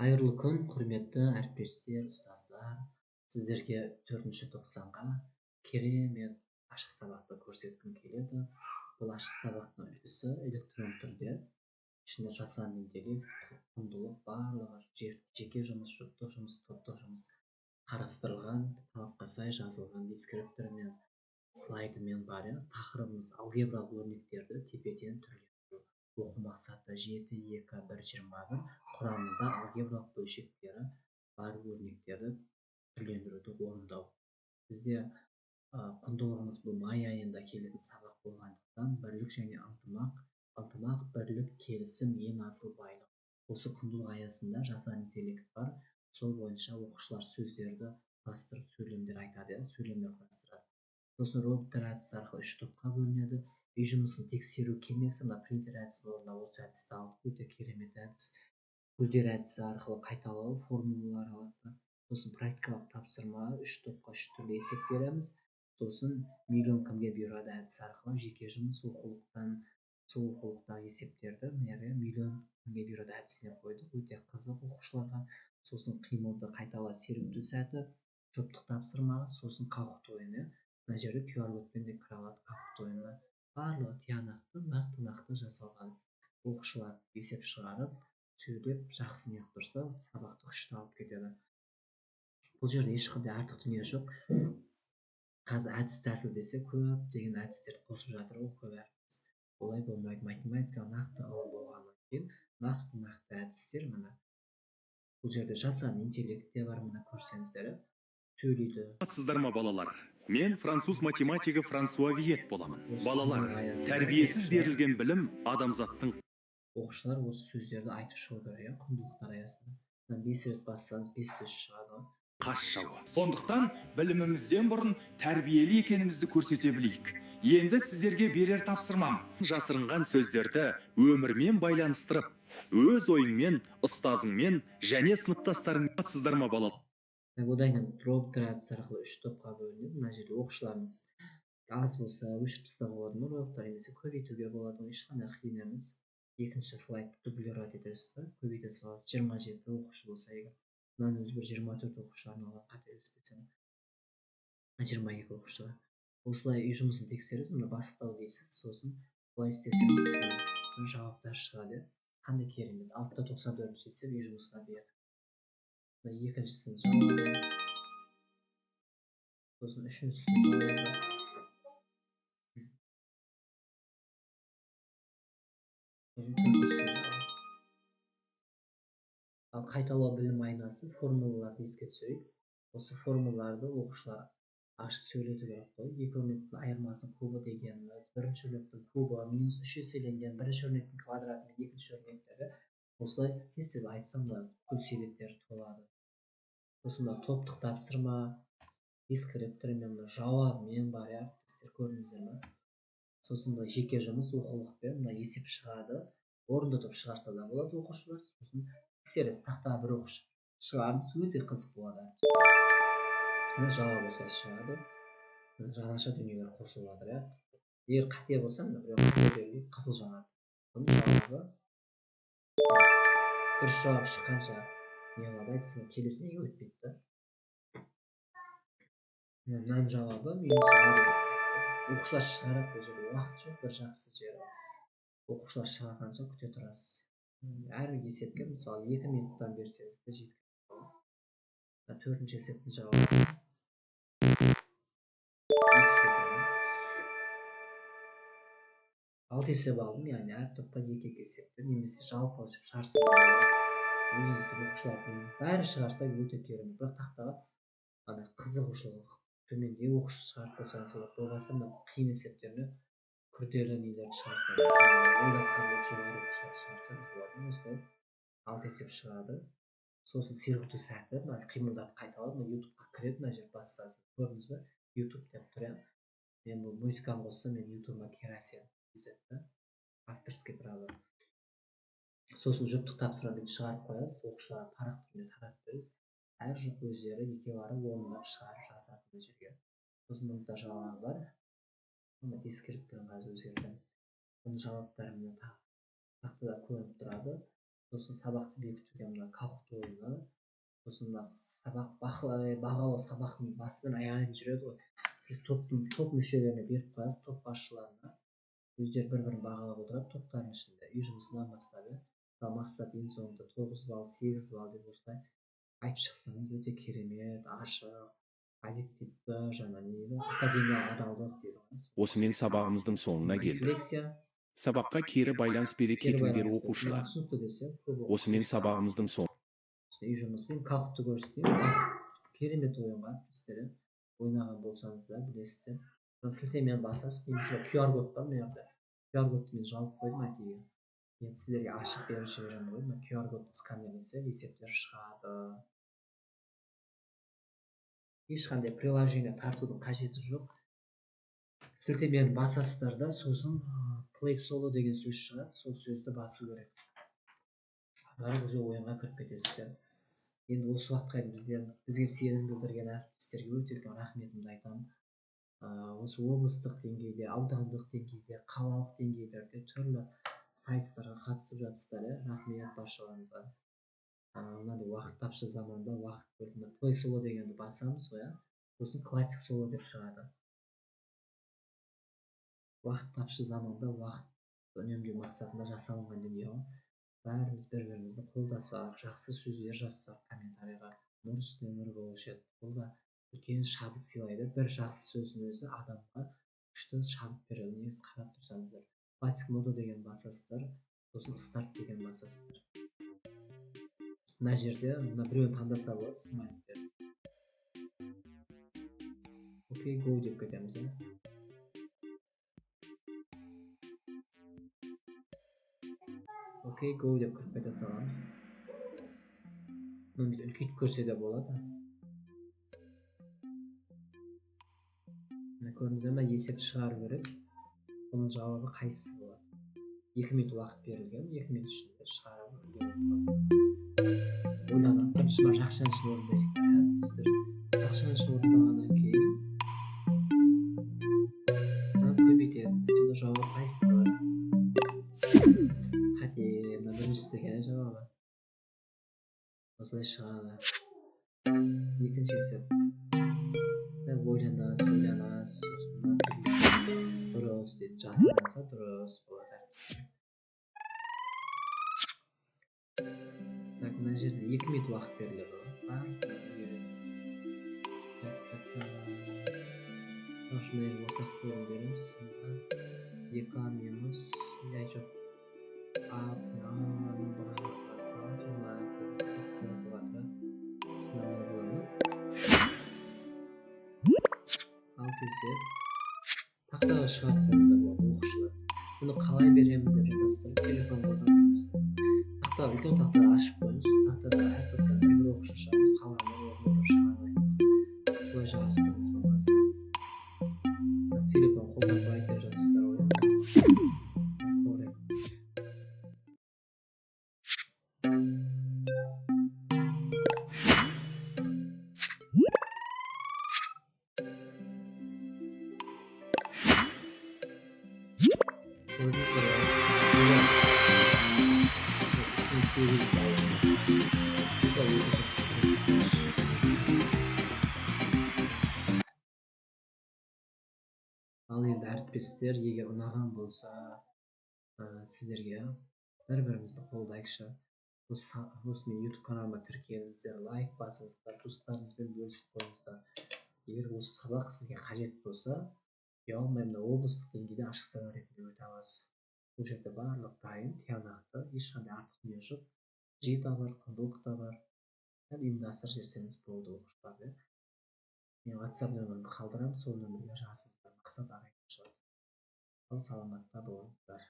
Қайырлы күн, құрметті әріптестер, ұстаздар. Сіздерге 4-ші тоқсанға керемет ашық сабақты көрсеткім келеді. Бұл ашық сабақтың үлгісі электрон түрде. Ішінде жасанды интеллект, құндылық барлығы жеке жұмыс, жұптық жұмыс, топтық жұмыс қарастырылған, талапқа сай жазылған дескриптор слайдымен бар. Тақырыбымыз алгебралық өрнектерді тепе-тең түрлендіру. Оқу мақсаты 7-2-1-21 құрамында алгебралық бөлшектері бар өрнектерді түрлендіруді орындау. Бізде құндылығымыз бұл май айында келетін сабақ болғандықтан бірлік және ынтымақ, бірлік, келісім ең асыл байлық. Осы құндылық аясында жасанды интеллект бар. Сол бойынша оқушылар сөздерді құрастырып, сөйлемдер айтады, сөйлемдер құрастырады. Сосын роботтар әдісі арқылы 3 топқа бөлінеді. Үй жұмысын тексеру кеңесі, принтер әдісін орындау, осы әдісті алып, өте керемет әдіс. Гүлдер әдісі арқылы қайталау, формулалар алады. Сосын практикалық тапсырма 3 топқа 3 түрлі есеп береміз. Сосын миллион кімге бұйырады әдісі арқылы жеке жұмыс сол оқулықтағы есептерді миллион кімге бұйырады әдісіне қойдық. Өте қызық оқушыларға. Сосын қимылды қайтала сергіту сәті, жұптық тапсырма, сосын қауқыт ойыны. Мына жерде QR кодпен де кіре алады қауқыт ойынына. Барлығы тиянақты, нақты жасалған. Оқушылар есеп шығарып, сөйлеп, жақсы неғып тұрса, сабақты күшті алып кетеді. Бұл жерде ешқандай артық дүние жоқ. Қазір әдіс тәсіл десе көп деген әдістер қосып жатыр ғой көп әріптес. Олай болмайды. Математика нақты ғылым болғаннан кейін нақты әдістер мына. Бұл жерде жасанды интеллект те бар, мына көрсеңіздер. Сөйлейді. Сіздер ма балалар? Мен француз математигі Франсуа Виет боламын. Балалар, тәрбиесіз берілген білім адамзаттың. Оқушылар осы сөздерді айтып шығу керек, құндылықтар аясында. 5 рет бассаңыз 5 сөз шығады. Қас жауы. Сондықтан білімімізден бұрын тәрбиелі екенімізді көрсете білейік. Енді сіздерге берер тапсырмам. Жасырынған сөздерді өмірмен байланыстырып, өз ойыңмен, ұстазыңмен және сыныптастарың. Сіздер ма балалар? Одан кейін роботтар әдісі арқылы 3 топқа бөлінеді. Мына жерде оқушыларымыз аз болса өшіріп тастауға болады ма, роботтар немесе көбейтуге болады. Ешқандай қиын емес. Екінші слайд дублировать етесіз, көбейте саласыз. 27 оқушы болса егер, мынаны өзі бір 24 оқушы арналған, қателеспесем 22 оқушыға. Осылай үй жұмысын тексересіз, мына бастау дейсіз, сосын былай істесеңіз жауаптар шығады. Қандай керемет. 6-94 есеп үй жұмысына берді. Екіншісін жауабы, сосын үшіншісін жауабы. Ал қайталау білім айнасы формулаларды еске түсірейік. Осы формулаларды оқушылар ашық сөйлету керек қой. Екі өрнектің айырмасын кубы дегеніміз, бірінші өрнектің кубы минус 3 еселенген бірінші өрнектің квадраты мен екінші өрнектері. Осылай тез айтсам да көп себеттер толады. Сосын топтық тапсырма, дескриптор жауабымен бар, әріптестер көрдіңіздер ме? Сосын жеке жұмыс оқулықпен есеп шығады. Орындатып шығарса да болады оқушылар. Сосын тексересіз, тақтаға бір оқушы шығарыңыз, өте қызық болады. Жауап осылай шығады. Жаңаша дүниелер қосылады. Егер қате болса, қызыл жанады. Бұның жауабы дұрыс жауап шыққанша не қылады, айтсам келесі неге өтпейді. Мынаның жауабы минус оқушылар шығарады. Бұл жерде уақыт жоқ, бір жақсы жері. Оқушылар шығарған соң күте тұрасыз. Әр есепке мысалы 2 минуттан берсеңіз де жеткілікті. Төртінші есептің жауабы 2 секунд. 6 есеп алдым, яғни әр топқа 2 есепті немесе жалпы шығарса болады. Өз есеп оқушылардың бәрі шығарса өте керемет. Бірақ тақтаға қызығушылық төменде оқушы шығарып қойсаңыз болады. Болмаса қиын есептерді күрделі нелерді шығарсаңыз, ойлап қабілеті жоғары оқушыларды шығарсаңыз болады. Осылай 6 есеп шығады. Сосын сергіту сәті, қимылдарды қайталап, ютубқа кіреді, мына жер бассаңыз көрдіңіз бе? Ютуб деп тұр. Мен бұл музыканы қоссам, мен ютубыма керасен кезетті. Авторский право. Сосын жұптық тапсырмамен шығарып қоясыз, оқушыларға парақ түрінде таратып бересіз. Әр жұп өздері екеуара орындап шығарып жазады жерге. Сосын мұнда жауабы бар. Мұнда дескриптор қазір өзгерген. Бұның жауаптары тақтада көрініп тұрады. сосын сабақты бекітуге мына калктуу ойыны, сосын мына сабак багалоо сабактын басынан аяғына дейін жүреді ғой. Сіз топ мүшелеріне беріп қоясыз, топ басшыларына. Өздері бір-бірін бағалап отырады топтардың ішінде. Үй жұмысынан бастап, мысалы мақсат ең соңында 9 балл, 8 балл деп осылай айтып шықсаңыз өте керемет, ашық, объективті, жаңа не дейді, академиялық адалдық дейді ғой. Осымен сабағымыздың соңына келдік. Рефлексия, Сабаққа кері байланыс бере кетіңдер оқушылар. түсінікті десе, Осымен сабағымыздың соңы. үй жұмысы, калктты көрсетейін. Керемет ойынға сіздер ойнаған болсаңыздар, білесіздер. Сілтемені басасыз, немесе QR код бар мына жерде. QR кодты мен жауып қойдым айтайын. Енді сіздерге ашық беріп жіберемін ғой. Мына QR кодты сканерлесе, есептер шығады. Ешқандай приложение тартудың қажеті жоқ. Сілтемені басасыздар да, сосын play solo деген сөз шығады, сол сөзді басу керек. Ары уже ойынға кіріп кетесіздер. Енді осы уақытқа дейін бізге сенім білдірген әріптестерге өте үлкен рахметімді айтамын. Осы облыстық деңгейде, аудандық деңгейде, қалалық деңгейлерде түрлі сайыстарға қатысып жатсыздар, рахмет баршаларыңызға. Мынандай уақыт тапшы заманда уақыт бөліп, play solo дегенді басамыз ғой, сосын classic solo деп шығады. Уақыт тапшы заманда уақыт үнемдеу мақсатында жасалынған дүние ғой. Бәріміз бір-бірімізді қолдасақ, жақсы сөздер жазсақ, комментарийға нұр үстіне нұр болушы еді. Бұл да үлкен шабыт сыйлайды. Бір жақсы сөздің өзі адамға күшті шабыт береді. Негізі қарап тұрсаңыздар, классик мода деген басасыздар, сосын старт деген басасыздар. Мына жерде мына біреуін таңдаса болады, смайликтер. Окей, go деп кетеміз. Окей, go деп кіріп кете саламыз. Мұны үлкейтіп көрсе де болады. Көрдіңіздер ме, есепті шығару керек. Оның жауабы қайсысы болады? 2 минут уақыт берілген, 2 минут ішінде шығарып ойланып, бірінші бар жақшаны ішін орындайсыздар. Жақшаны ішін орындағаннан кейін көбейтеді. Сонда жауабы қайсысы болады? Қате, мына біріншісі екен жауабы. Осылай шығады. Екінші есеп. Ойланасыз, дұрыс дейді, жасырмаса дұрыс болады. Мына жерде 2 минут уақыт беріледі ғой. Осымен ортақ бөлім береміз. 2a минус, жоқ. Тақтаға шығарсаңыздар болады, оқушылар. Бұны қалай береміз деп жатасыздар, телефон қолданамыз. Тақтаға үлкен тақтаны ашып қойыңыз. Тақтада әр топтан бір оқушы шығамыз, қалғандар орындап шығармаймыз. Солай жағастырыңыз болмаса. Телефон қолданбай деп жатасыздар ғой. Ал енді әріптестер, егер ұнаған болса, сіздерге бір-бірімізді қолдайықшы. Осымен YouTube каналыма тіркеліңіздер, лайк басыңыздар, достарыңызбен бөлісіп қойыңыздар. Егер осы сабақ сізге қажет болса, ұялмай облыстық деңгейде ашық сабақ ретінде өте аласыз. Бұл жерде барлық дайын, тиянақты, ешқандай артық дүние жоқ. Жиі да бар, құндылық та бар. Ұйымдастырып жіберсеңіз болды оқушыларды. Мен WhatsApp нөмірімді қалдырамын, сол нөмірге жазыңыздар. Мақсат ағайын шығады. Саламатта болыңыздар.